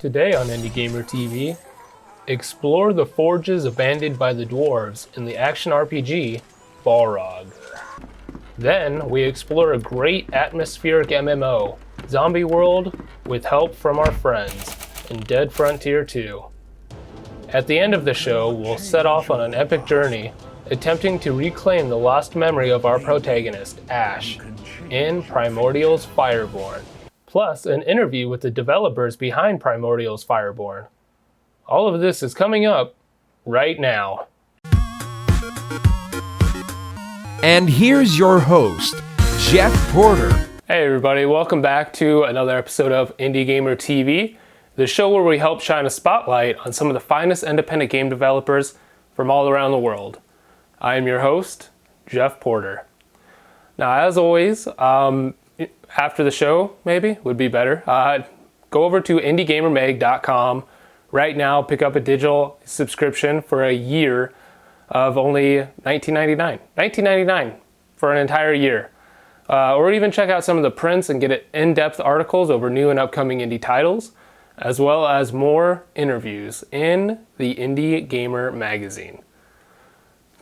Today on Indie Gamer TV, explore the forges abandoned by the dwarves in the action RPG Balrog. Then we explore a great atmospheric MMO, Zombie World, with help from our friends in Dead Frontier 2. At the end of the show, we'll set off on an epic journey, attempting to reclaim the lost memory of our protagonist, Ash, in Primordials Fireborn. Plus, an interview with the developers behind Primordials Fireborn. All of this is coming up right now. And here's your host, Jeff Porter. Hey everybody, welcome back to another episode of Indie Gamer TV, the show where we help shine a spotlight on some of the finest independent game developers from all around the world. I am your host, Jeff Porter. Now, as always, after the show, maybe, would be better. Go over to indiegamermag.com right now, pick up a digital subscription for a year of only $19.99. $19.99 for an entire year. Or even check out some of the prints and get in-depth articles over new and upcoming indie titles, as well as more interviews in the Indie Gamer magazine.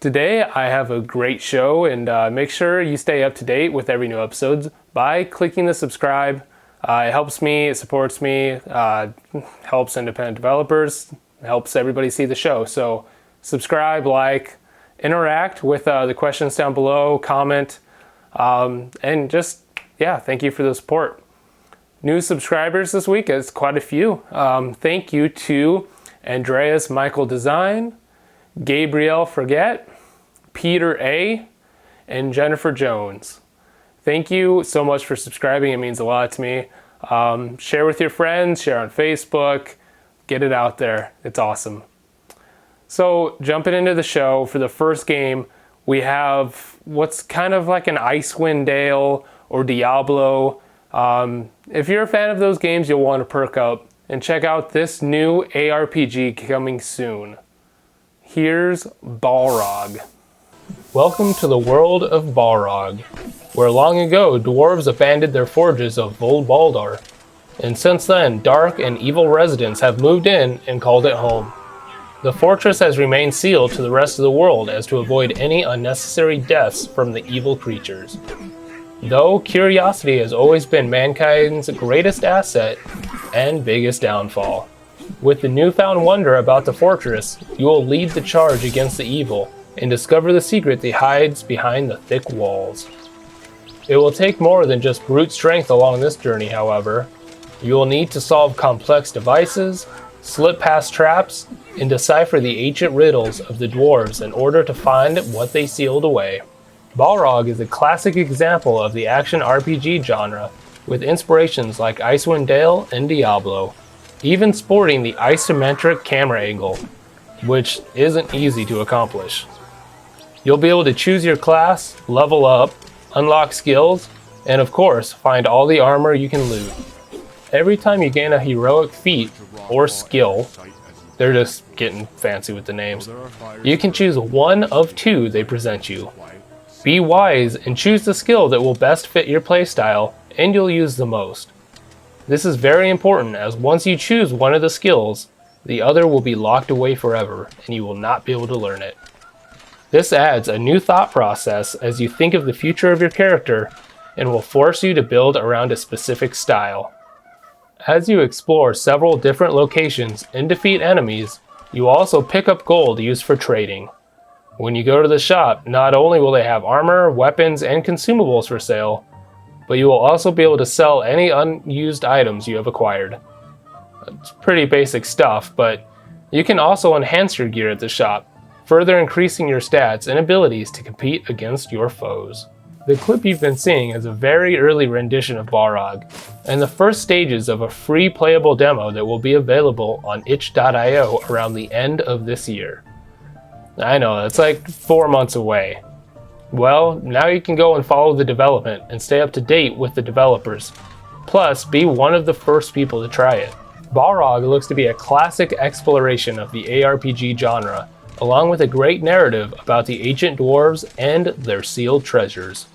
Today, I have a great show, and make sure you stay up to date with every new episode by clicking the subscribe. It helps me, it supports me, helps independent developers, helps everybody see the show. So subscribe, like, interact with the questions down below, comment, and just, thank you for the support. New subscribers this week, it's quite a few. Thank you to Andreas Michael Design, Gabrielle Forget, Peter A, and Jennifer Jones. Thank you so much for subscribing. It means a lot to me. Share with your friends, share on Facebook, get it out there. It's awesome. So jumping into the show, for the first game, we have what's kind of like an Icewind Dale or Diablo. If you're a fan of those games, you'll want to perk up and check out this new ARPG coming soon. Here's Balrog. Welcome to the world of Balrog, where long ago dwarves abandoned their forges of Old Baldar, and since then dark and evil residents have moved in and called it home. The fortress has remained sealed to the rest of the world as to avoid any unnecessary deaths from the evil creatures. Though curiosity has always been mankind's greatest asset and biggest downfall. With the newfound wonder about the fortress, you will lead the charge against the evil and discover the secret that hides behind the thick walls. It will take more than just brute strength along this journey, however. You will need to solve complex devices, slip past traps, and decipher the ancient riddles of the dwarves in order to find what they sealed away. Balrog is a classic example of the action RPG genre, with inspirations like Icewind Dale and Diablo, even sporting the isometric camera angle, which isn't easy to accomplish. You'll be able to choose your class, level up, unlock skills, and of course, find all the armor you can loot. Every time you gain a heroic feat or skill, they're just getting fancy with the names, you can choose one of two they present you. Be wise and choose the skill that will best fit your playstyle and you'll use the most. This is very important, as once you choose one of the skills, the other will be locked away forever and you will not be able to learn it. This adds a new thought process as you think of the future of your character and will force you to build around a specific style. As you explore several different locations and defeat enemies, you also pick up gold used for trading. When you go to the shop, not only will they have armor, weapons, and consumables for sale, but you will also be able to sell any unused items you have acquired. It's pretty basic stuff, but you can also enhance your gear at the shop, further increasing your stats and abilities to compete against your foes. The clip you've been seeing is a very early rendition of Balrog, and the first stages of a free playable demo that will be available on itch.io around the end of this year. I know, that's like 4 months away. Well, now you can go and follow the development and stay up to date with the developers. Plus, be one of the first people to try it. Balrog looks to be a classic exploration of the ARPG genre, along with a great narrative about the ancient dwarves and their sealed treasures.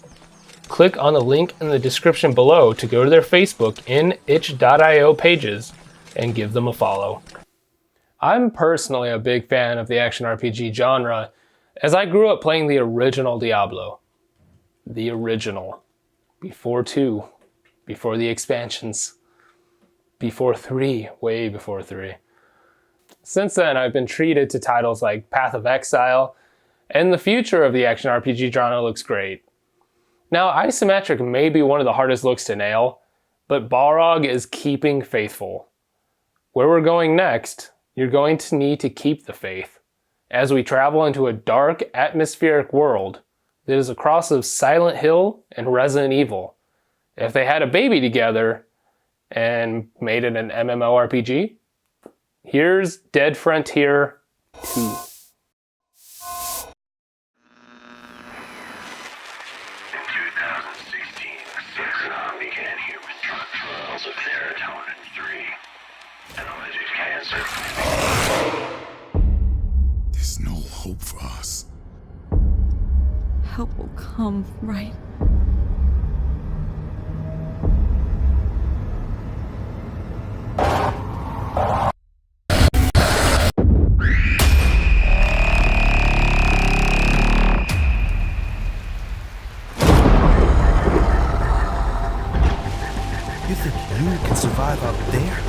Click on the link in the description below to go to their Facebook and itch.io pages and give them a follow. I'm personally a big fan of the action RPG genre, as I grew up playing the original Diablo. The original. Before 2. Before the expansions. Before 3. Way before 3. Since then, I've been treated to titles like Path of Exile, and the future of the action RPG genre looks great. Now, isometric may be one of the hardest looks to nail, but Balrog is keeping faithful. Where we're going next, you're going to need to keep the faith, as we travel into a dark, atmospheric world that is a cross of Silent Hill and Resident Evil. If they had a baby together and made it an MMORPG, here's Dead Frontier 2. In 2016, 6 began human drug trials of serotonin 3, an alleged cancer. There's no hope for us. Help will come, right? You think you can survive out there?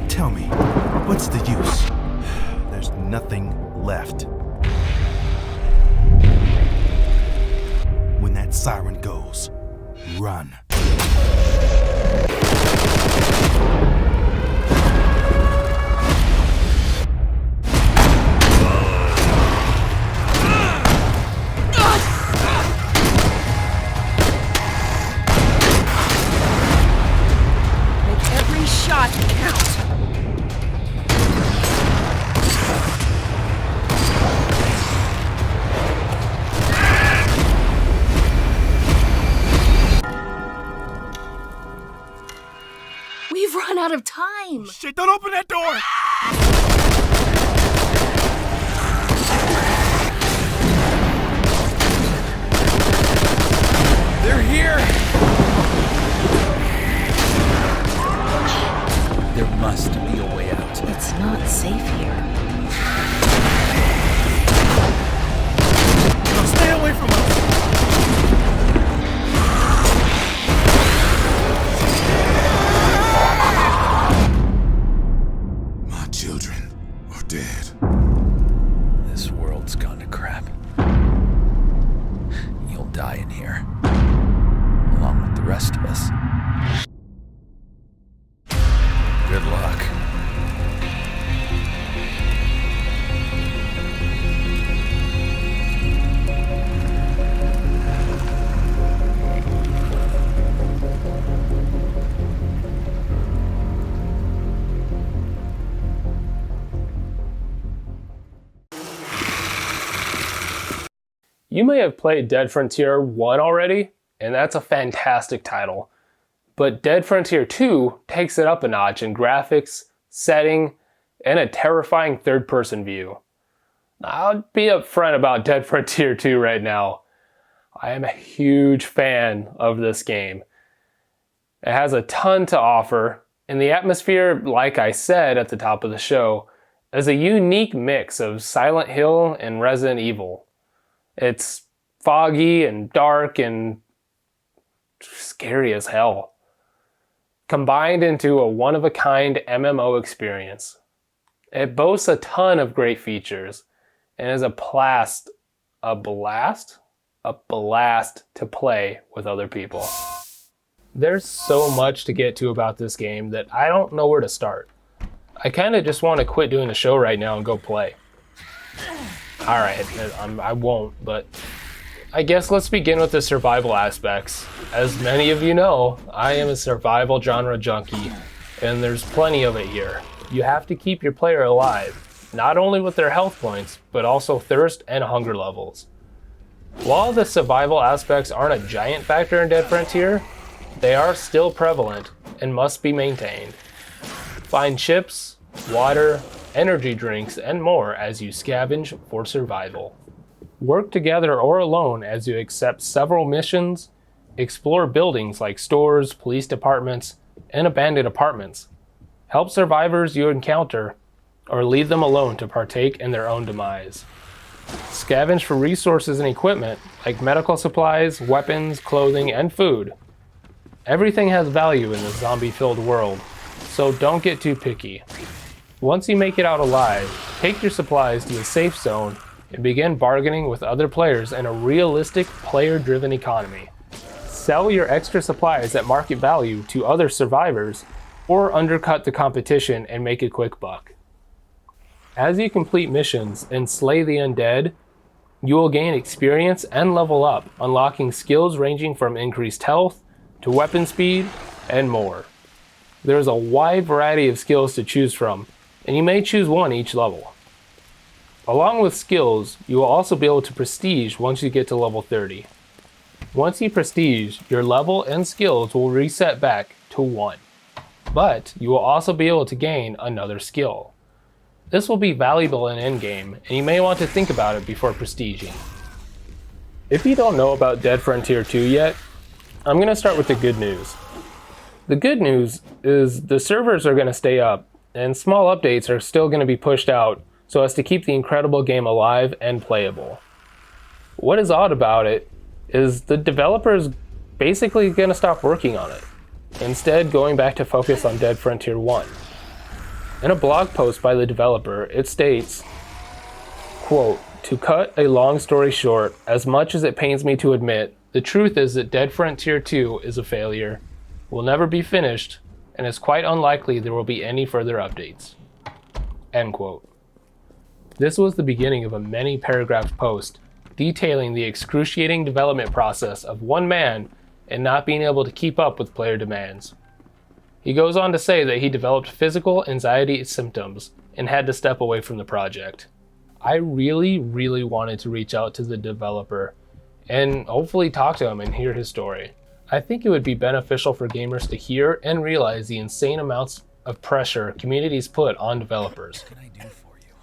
Tell me, what's the use? There's nothing left. When that siren goes, run. We've run out of time! Shit, don't open that door! They're here! There must be a way out. It's not safe here. Now stay away from us! My children are dead. This world's gone to crap. You'll die in here, along with the rest of us. Good luck. You may have played Dead Frontier 1 already, and that's a fantastic title. But Dead Frontier 2 takes it up a notch in graphics, setting, and a terrifying third-person view. I'll be upfront about Dead Frontier 2 right now. I am a huge fan of this game. It has a ton to offer, and the atmosphere, like I said at the top of the show, is a unique mix of Silent Hill and Resident Evil. It's foggy and dark and scary as hell, combined into a one-of-a-kind MMO experience. It boasts a ton of great features and is a blast to play with other people. There's so much to get to about this game that I don't know where to start. I kind of just want to quit doing the show right now and go play. Alright, I won't, but I guess let's begin with the survival aspects. As many of you know, I am a survival genre junkie, and there's plenty of it here. You have to keep your player alive, not only with their health points, but also thirst and hunger levels. While the survival aspects aren't a giant factor in Dead Frontier, they are still prevalent and must be maintained. Find chips, water, energy drinks, and more as you scavenge for survival. Work together or alone as you accept several missions, explore buildings like stores, police departments, and abandoned apartments. Help survivors you encounter, or leave them alone to partake in their own demise. Scavenge for resources and equipment like medical supplies, weapons, clothing, and food. Everything has value in this zombie-filled world, so don't get too picky. Once you make it out alive, take your supplies to a safe zone and begin bargaining with other players in a realistic, player-driven economy. Sell your extra supplies at market value to other survivors, or undercut the competition and make a quick buck. As you complete missions and slay the undead, you will gain experience and level up, unlocking skills ranging from increased health to weapon speed and more. There is a wide variety of skills to choose from, and you may choose one each level. Along with skills, you will also be able to prestige once you get to level 30. Once you prestige, your level and skills will reset back to 1, but you will also be able to gain another skill. This will be valuable in endgame, and you may want to think about it before prestiging. If you don't know about Dead Frontier 2 yet, I'm going to start with the good news. The good news is the servers are going to stay up, and small updates are still going to be pushed out so as to keep the incredible game alive and playable. What is odd about it is the developers basically going to stop working on it, instead going back to focus on Dead Frontier 1. In a blog post by the developer, it states, quote, "To cut a long story short, as much as it pains me to admit, the truth is that Dead Frontier 2 is a failure, will never be finished, and it's quite unlikely there will be any further updates." End quote. This was the beginning of a many-paragraph post detailing the excruciating development process of one man and not being able to keep up with player demands. He goes on to say that he developed physical anxiety symptoms and had to step away from the project. I really wanted to reach out to the developer and hopefully talk to him and hear his story. I think it would be beneficial for gamers to hear and realize the insane amounts of pressure communities put on developers.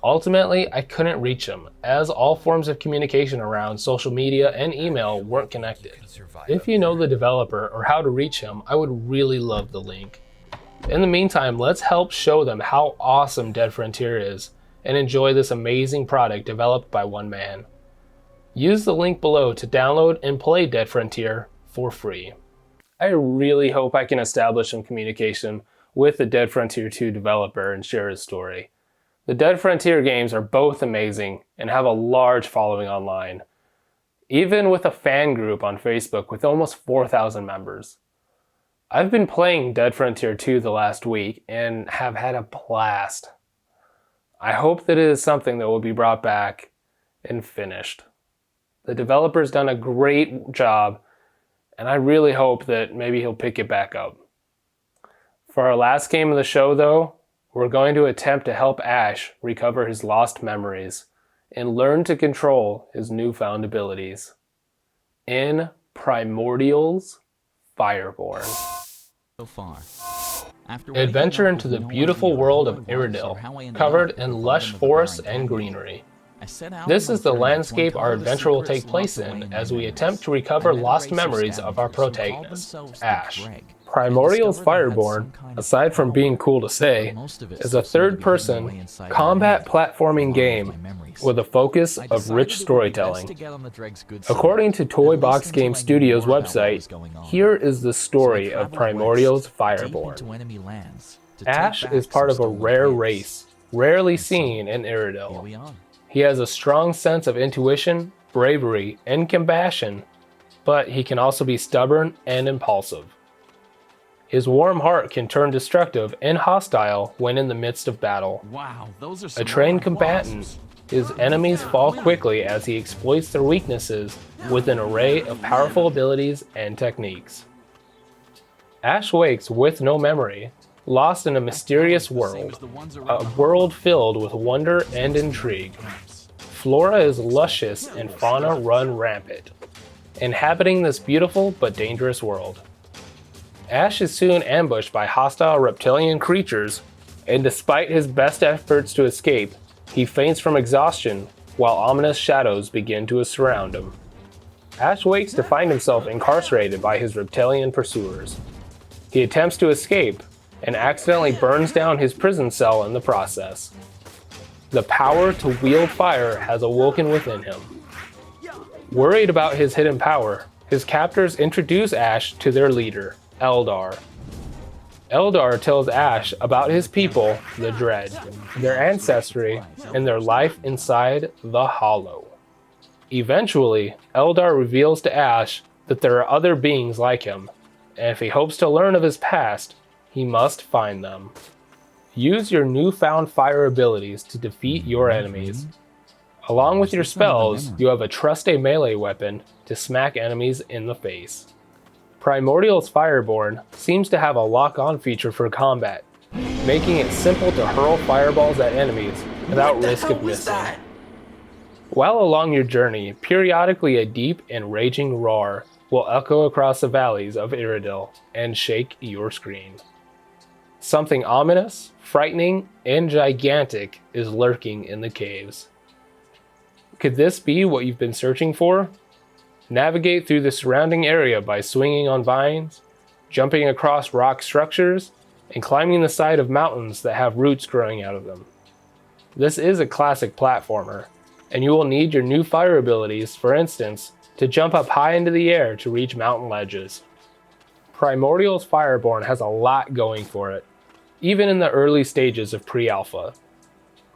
Ultimately, I couldn't reach him, as all forms of communication around social media and email weren't connected. If you know the developer or how to reach him, I would really love the link. In the meantime, let's help show them how awesome Dead Frontier is and enjoy this amazing product developed by one man. Use the link below to download and play Dead Frontier for free. I really hope I can establish some communication with the Dead Frontier 2 developer and share his story. The Dead Frontier games are both amazing and have a large following online, even with a fan group on Facebook with almost 4,000 members. I've been playing Dead Frontier 2 the last week and have had a blast. I hope that it is something that will be brought back and finished. The developer's done a great job, and I really hope that maybe he'll pick it back up. For our last game of the show though, we're going to attempt to help Ash recover his lost memories and learn to control his newfound abilities in Primordials Fireborn. So far. Adventure into the beautiful world of Iredell, covered in lush forests and greenery. This is the landscape our adventure will take place in as we attempt to recover lost memories of our protagonist, Ash. Primordials Fireborn, aside from being cool to say, is a third-person combat platforming game with a focus of rich storytelling. According to Toy Box Game Studios' website, here is the story of Primordials Fireborn. Ash is part of a rare race, rarely seen in Iredell. He has a strong sense of intuition, bravery, and compassion, but he can also be stubborn and impulsive. His warm heart can turn destructive and hostile when in the midst of battle. Wow, those are A trained combatant, his enemies fall quickly as he exploits their weaknesses with an array of powerful abilities and techniques. Ash wakes with no memory, lost in a mysterious world, a world filled with wonder and intrigue. Flora is luscious and fauna run rampant, inhabiting this beautiful but dangerous world. Ash is soon ambushed by hostile reptilian creatures and despite his best efforts to escape, he faints from exhaustion while ominous shadows begin to surround him. Ash wakes to find himself incarcerated by his reptilian pursuers. He attempts to escape and accidentally burns down his prison cell in the process. The power to wield fire has awoken within him. Worried about his hidden power, his captors introduce Ash to their leader, Eldar. Eldar tells Ash about his people, the Dread, their ancestry, and their life inside the Hollow. Eventually, Eldar reveals to Ash that there are other beings like him, and if he hopes to learn of his past, he must find them. Use your newfound fire abilities to defeat your enemies. Along with your spells, you have a trusty melee weapon to smack enemies in the face. Primordials Fireborn seems to have a lock-on feature for combat, making it simple to hurl fireballs at enemies without risk of missing. While along your journey, periodically a deep and raging roar will echo across the valleys of Iridil and shake your screen. Something ominous, frightening, and gigantic is lurking in the caves. Could this be what you've been searching for? Navigate through the surrounding area by swinging on vines, jumping across rock structures, and climbing the side of mountains that have roots growing out of them. This is a classic platformer, and you will need your new fire abilities, for instance, to jump up high into the air to reach mountain ledges. Primordials Fireborn has a lot going for it, even in the early stages of pre-alpha.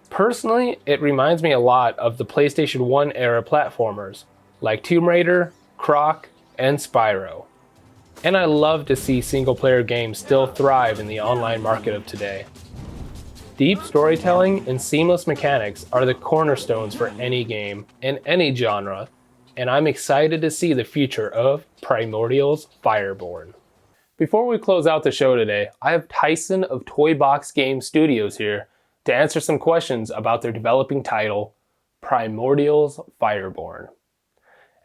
Personally, it reminds me a lot of the PlayStation 1 era platformers, like Tomb Raider, Croc, and Spyro. And I love to see single-player games still thrive in the online market of today. Deep storytelling and seamless mechanics are the cornerstones for any game in any genre, and I'm excited to see the future of Primordials Fireborn. Before we close out the show today, I have Tyson of Toy Box Game Studios here to answer some questions about their developing title, Primordials Fireborn.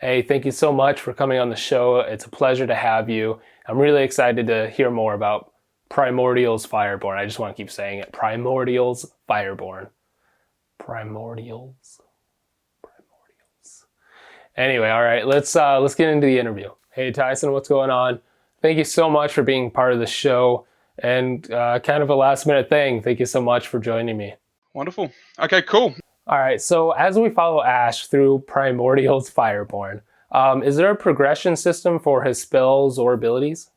Hey, thank you so much for coming on the show. It's a pleasure to have you. I'm really excited to hear more about Primordials Fireborn. I just want to keep saying it. Primordials Fireborn. Primordials. Anyway, all right, let's get into the interview. Hey, Tyson, what's going on? Thank you so much for being part of the show, and kind of a last minute thing. Thank you so much for joining me. Wonderful. Okay, cool. All right, so as we follow Ash through Primordials Fireborn, is there a progression system for his spells or abilities?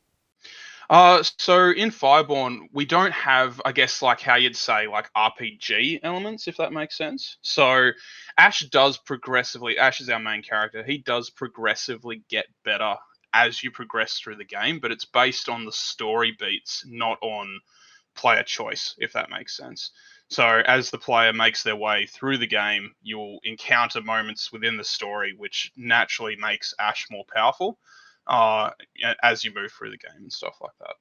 So in Fireborn, we don't have, I guess, like how you'd say, like RPG elements, if that makes sense. So Ash is our main character, he does progressively get better as you progress through the game, but it's based on the story beats, not on player choice, if that makes sense. So as the player makes their way through the game, you'll encounter moments within the story which naturally makes Ash more powerful as you move through the game and stuff like that.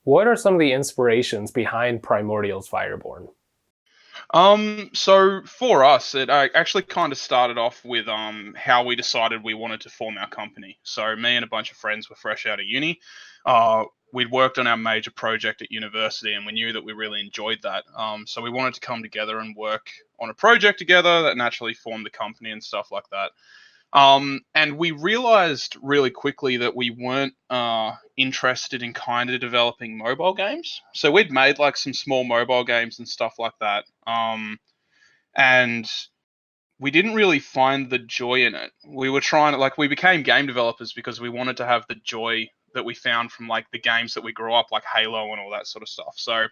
What are some of the inspirations behind Primordials Fireborn? So for us, it actually kind of started off with how we decided we wanted to form our company. So me and a bunch of friends were fresh out of uni. We'd worked on our major project at university, and we knew that we really enjoyed that. So we wanted to come together and work on a project together that naturally formed the company and stuff like that. And we realized really quickly that we weren't interested in kind of developing mobile games. So we'd made like some small mobile games and stuff like that. And we didn't really find the joy in it. We were we became game developers because we wanted to have the joy that we found from like the games that we grew up, like Halo and all that sort of stuff. So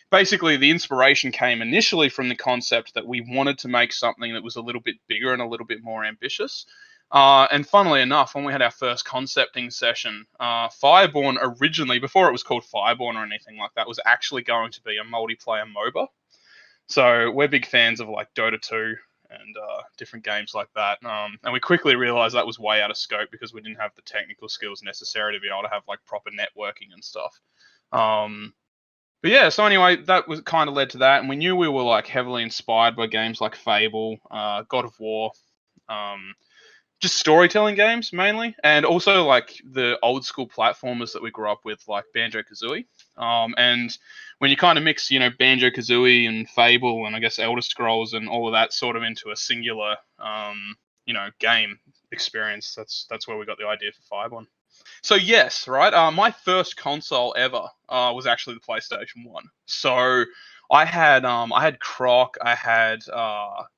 basically the inspiration came initially from the concept that we wanted to make something that was a little bit bigger and a little bit more ambitious. And funnily enough, when we had our first concepting session, Fireborn originally, before it was called Fireborn or anything like that, was actually going to be a multiplayer MOBA. So we're big fans of like Dota 2 and different games like that. And we quickly realized that was way out of scope because we didn't have the technical skills necessary to be able to have like proper networking and stuff. But yeah, so anyway, that was kind of led to that. And we knew we were like heavily inspired by games like Fable, God of War, just storytelling games mainly, and also like the old school platformers that we grew up with, like Banjo-Kazooie. And when you kind of mix, Banjo-Kazooie and Fable and I guess Elder Scrolls and all of that sort of into a singular, game experience, that's where we got the idea for Fireborn. So yes, right. My first console ever was actually the PlayStation 1. So I had Croc, I had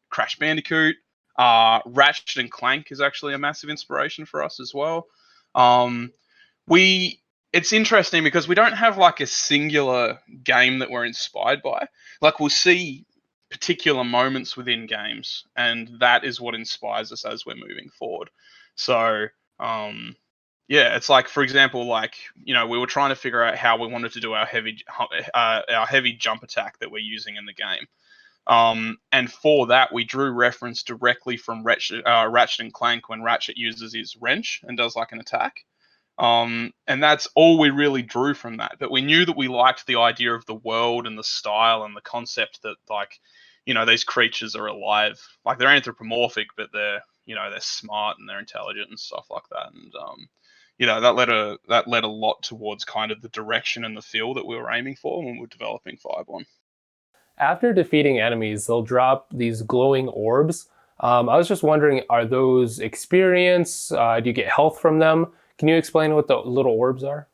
Crash Bandicoot. Ratchet and Clank is actually a massive inspiration for us as well. Um, we it's interesting because we don't have like a singular game that we're inspired by. Like we'll see particular moments within games, and that is what inspires us as we're moving forward. So, um, yeah, it's like, for example, like we were trying to figure out how we wanted to do our heavy jump attack that we're using in the game. And for that, we drew reference directly from Ratchet and Clank when Ratchet uses his wrench and does like an attack. And that's all we really drew from that. But we knew that we liked the idea of the world and the style and the concept that, like, these creatures are alive. Like they're anthropomorphic, but they're smart and they're intelligent and stuff like that. And that led a lot towards kind of the direction and the feel that we were aiming for when we were developing Fireborn. After defeating enemies, they'll drop these glowing orbs. I was just wondering, are those experience? Do you get health from them? Can you explain what the little orbs are?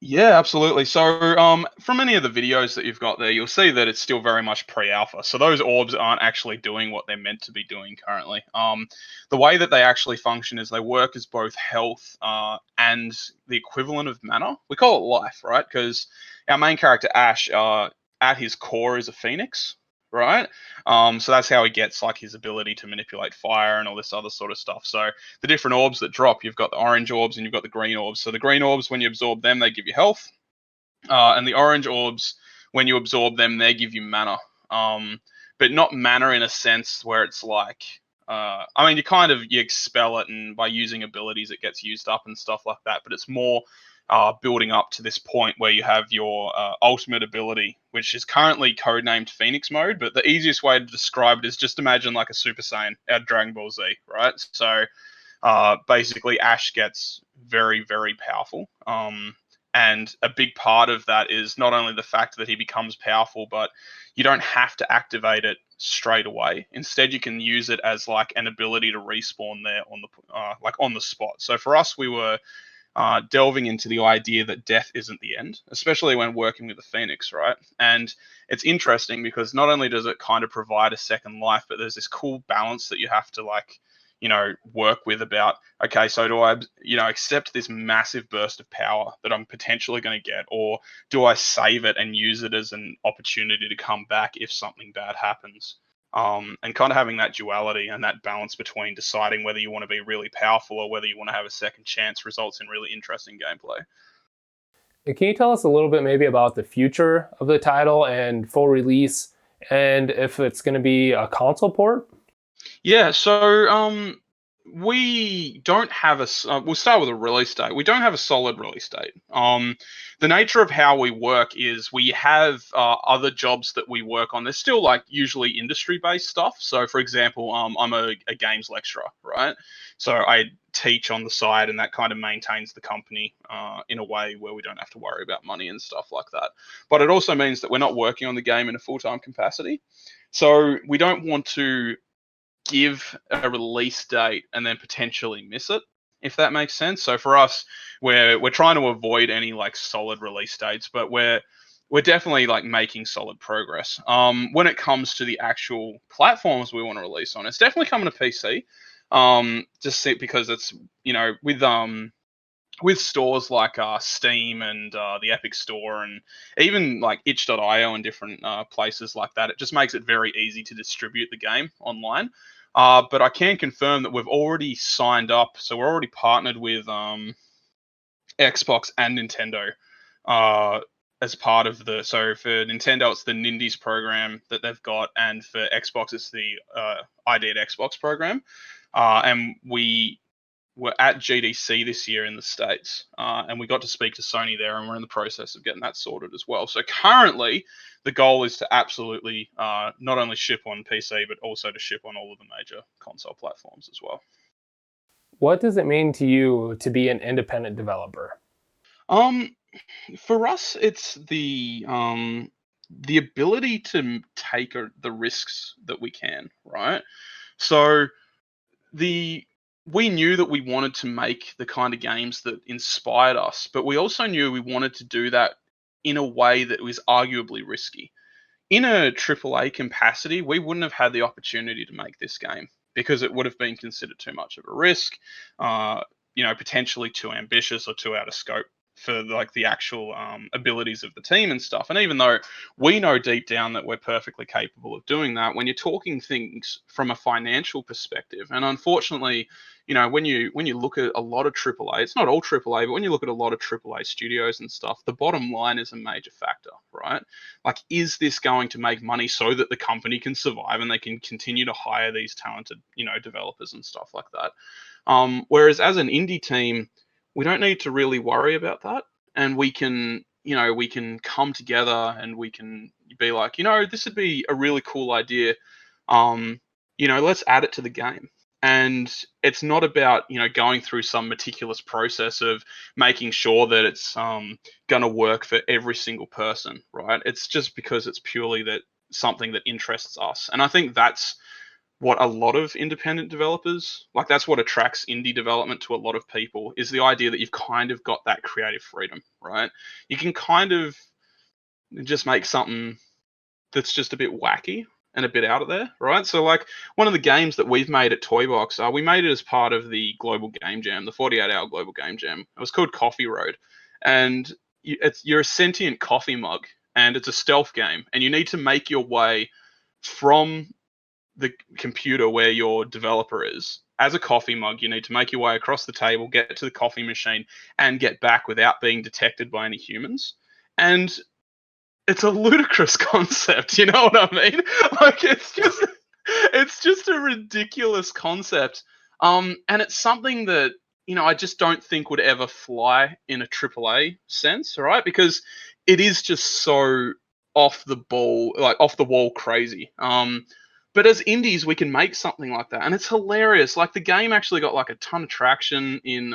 Yeah, absolutely. So, from any of the videos that you've got there, you'll see that it's still very much pre-alpha. So those orbs aren't actually doing what they're meant to be doing currently. The way that they actually function is they work as both health and the equivalent of mana. We call it life, right? Because our main character Ash, at his core, is a phoenix, right? So that's how he gets like his ability to manipulate fire and all this other sort of stuff. So the different orbs that drop, you've got the orange orbs and you've got the green orbs. So the green orbs, when you absorb them, they give you health, and the orange orbs, when you absorb them, they give you mana. But not mana in a sense where it's like, you expel it, and by using abilities, it gets used up and stuff like that. But it's more building up to this point where you have your ultimate ability, which is currently codenamed Phoenix Mode. But the easiest way to describe it is just imagine like a Super Saiyan out of Dragon Ball Z, right? So basically, Ash gets very, very powerful. And a big part of that is not only the fact that he becomes powerful, but you don't have to activate it straight away. Instead, you can use it as like an ability to respawn there on the spot. So for us, we were delving into the idea that death isn't the end, especially when working with the Phoenix, right? And it's interesting because not only does it kind of provide a second life, but there's this cool balance that you have to work with about, okay, so do I, accept this massive burst of power that I'm potentially going to get, or do I save it and use it as an opportunity to come back if something bad happens? And kind of having that duality and that balance between deciding whether you want to be really powerful or whether you want to have a second chance results in really interesting gameplay. Can you tell us a little bit maybe about the future of the title and full release, and if it's going to be a console port? Yeah, so we don't have we'll start with a release date. We don't have a solid release date. The nature of how we work is we have other jobs that we work on. There's still like usually industry-based stuff. So for example, I'm a games lecturer, right? So I teach on the side, and that kind of maintains the company in a way where we don't have to worry about money and stuff like that. But it also means that we're not working on the game in a full-time capacity. So we don't want to give a release date and then potentially miss it, if that makes sense. So for us, we're trying to avoid any like solid release dates, but we're definitely like making solid progress. When it comes to the actual platforms we want to release on, it's definitely coming to PC. Because it's with stores like Steam and the Epic Store, and even like itch.io and different places like that, it just makes it very easy to distribute the game online. But I can confirm that we've already signed up, so we're already partnered with Xbox and Nintendo as part of so for Nintendo, it's the Nindies program that they've got, and for Xbox, it's the ID at Xbox program. And we were at GDC this year in the States, and we got to speak to Sony there, and we're in the process of getting that sorted as well. So currently, the goal is to absolutely not only ship on PC, but also to ship on all of the major console platforms as well. what does it mean to you to be an independent developer? Um, for us, it's the ability to take the risks that we can, right? So the we knew that we wanted to make the kind of games that inspired us, but we also knew we wanted to do that in a way that was arguably risky. In a AAA capacity, we wouldn't have had the opportunity to make this game because it would have been considered too much of a risk, uh, potentially too ambitious or too out of scope for like the actual abilities of the team and stuff. And even though we know deep down that we're perfectly capable of doing that, when you're talking things from a financial perspective, and unfortunately, when you look at a lot of AAA, it's not all AAA, but when you look at a lot of AAA studios and stuff, the bottom line is a major factor, right? Like, is this going to make money so that the company can survive and they can continue to hire these talented, developers and stuff like that? Whereas as an indie team, we don't need to really worry about that, and we can come together and we can be like, this would be a really cool idea. Let's add it to the game. And it's not about going through some meticulous process of making sure that it's going to work for every single person, right? It's just because it's purely that something that interests us. And I think that's what a lot of independent developers like. That's what attracts indie development to a lot of people, is the idea that you've kind of got that creative freedom, right? You can kind of just make something that's just a bit wacky and a bit out of there, right? So like one of the games that we've made at Toybox, we made it as part of the Global Game Jam, the 48-hour Global Game Jam. It was called Coffee Road, and you're a sentient coffee mug, and it's a stealth game, and you need to make your way from the computer where your developer is. As a coffee mug, you need to make your way across the table, get to the coffee machine, and get back without being detected by any humans. And it's a ludicrous concept, you know what I mean? Like, it's just a ridiculous concept. And it's something that, I just don't think would ever fly in a AAA sense, right? Because it is just so off the ball, like off the wall crazy. But as indies, we can make something like that, and it's hilarious. Like, the game actually got like a ton of traction in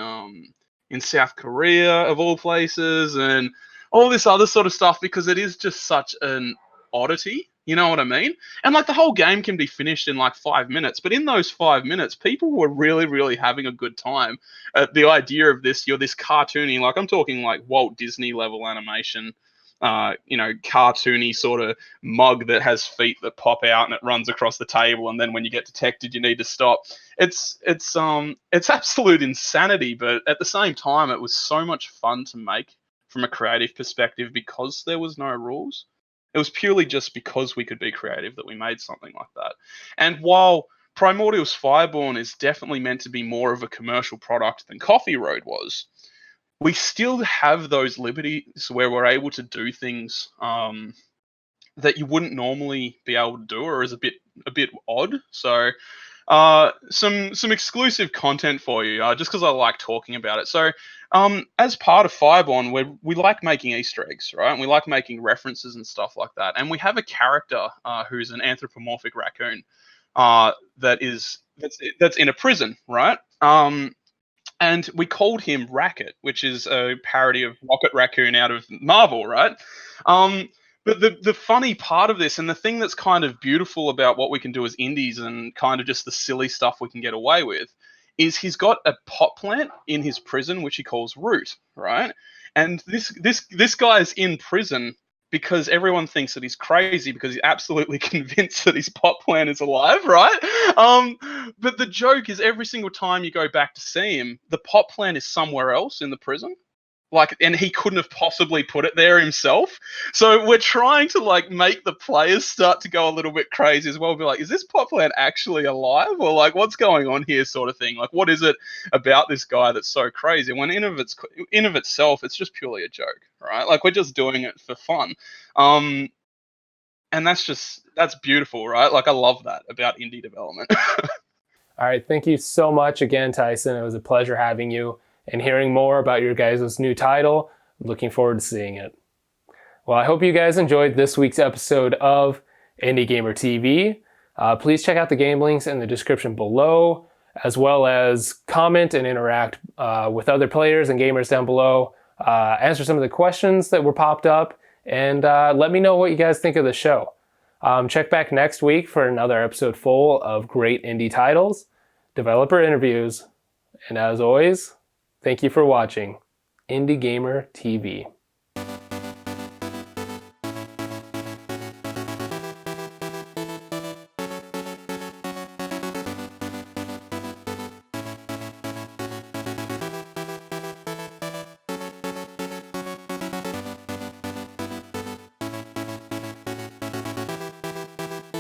South Korea, of all places, and all this other sort of stuff, because it is just such an oddity. You know what I mean? And like, the whole game can be finished in like 5 minutes, but in those 5 minutes, people were really, really having a good time at the idea of this. You're this cartoony, like I'm talking like Walt Disney level animation, cartoony sort of mug that has feet that pop out and it runs across the table, and then when you get detected, you need to stop. It's absolute insanity, but at the same time, it was so much fun to make from a creative perspective because there was no rules. It was purely just because we could be creative that we made something like that. And while Primordials Fireborn is definitely meant to be more of a commercial product than Coffee Road was, we still have those liberties where we're able to do things that you wouldn't normally be able to do, or is a bit odd. So some exclusive content for you, just because I like talking about it. So as part of Fireborn, we like making Easter eggs, right? And we like making references and stuff like that. And we have a character who's an anthropomorphic raccoon that's in a prison, right? And we called him Racket, which is a parody of Rocket Raccoon out of Marvel, right? But the funny part of this, and the thing that's kind of beautiful about what we can do as indies and kind of just the silly stuff we can get away with, is he's got a pot plant in his prison, which he calls Root, right? And this guy is in prison because everyone thinks that he's crazy because he's absolutely convinced that his pot plant is alive, right? But the joke is, every single time you go back to see him, the pot plant is somewhere else in the prison. Like, and he couldn't have possibly put it there himself. So we're trying to like make the players start to go a little bit crazy as well. Be like, is this pot plant actually alive? Or like, what's going on here, sort of thing? Like, what is it about this guy that's so crazy? When in of itself, it's just purely a joke, right? Like, we're just doing it for fun. And that's beautiful, right? Like, I love that about indie development. All right, thank you so much again, Tyson. It was a pleasure having you and hearing more about your guys' new title. I'm looking forward to seeing it. Well, I hope you guys enjoyed this week's episode of Indie Gamer TV. Please check out the game links in the description below, as well as comment and interact with other players and gamers down below, answer some of the questions that were popped up, and let me know what you guys think of the show. Check back next week for another episode full of great indie titles, developer interviews, and as always, thank you for watching Indie Gamer TV.